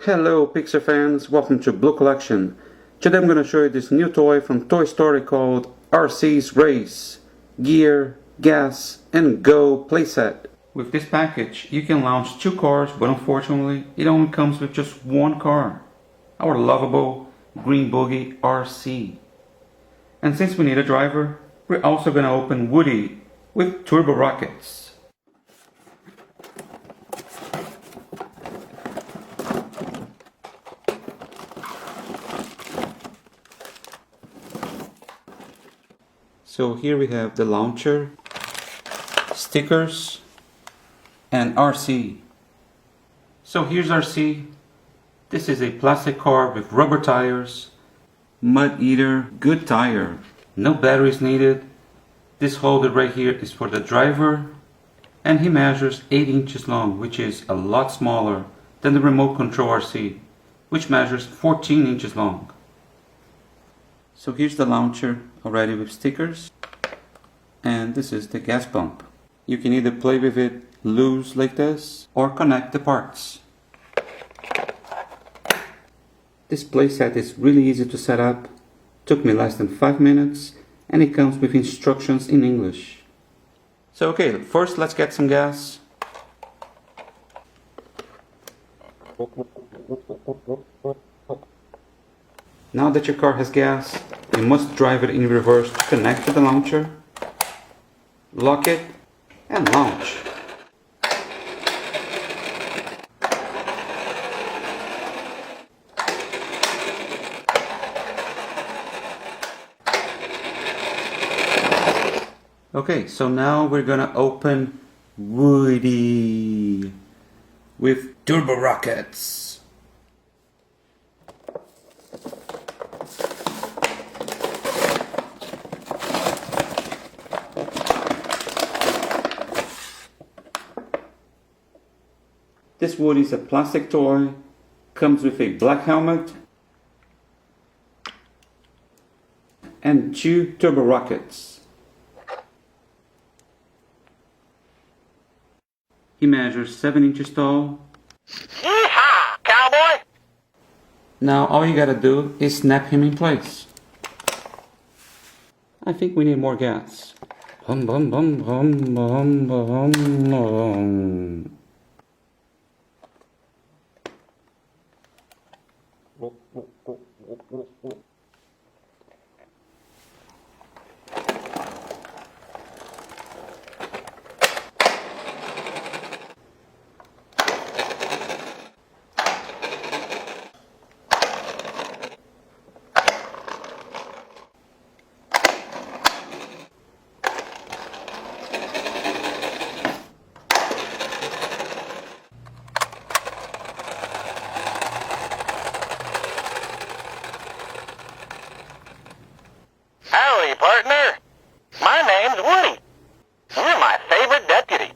Hello Pixar fans, welcome to Blue Collection. Today I'm going to show you this new toy from Toy Story called RC's Race Gear, Gas and Go Playset. With this package you can launch 2 cars, but unfortunately it only comes with just 1 car. Our lovable Green Boogie RC. And since we need a driver, we're also going to open Woody with turbo rockets. So here we have the launcher, stickers, and RC. So here's RC. This is a plastic car with rubber tires, mud eater, good tire, no batteries needed. This holder right here is for the driver, and he measures 8 inches long, which is a lot smaller than the remote control RC, which measures 14 inches long. So here's the launcher already with stickers, and this is the gas pump. You can either play with it loose like this or connect the parts. This playset is really easy to set up, took me less than 5 minutes, and it comes with instructions in English. So okay, first let's get some gas. Now that your car has gas, you must drive it in reverse to connect to the launcher, lock it, and launch. Okay, so now we're gonna open Woody with turbo rockets. This Woody is a plastic toy, comes with a black helmet and 2 turbo rockets. He measures 7 inches tall. Yeehaw, cowboy! Now all you gotta do is snap him in place. I think we need more gas. Bum, bum, bum, bum, bum, bum, bum. Howdy, partner. My name's Woody. You're my favorite deputy.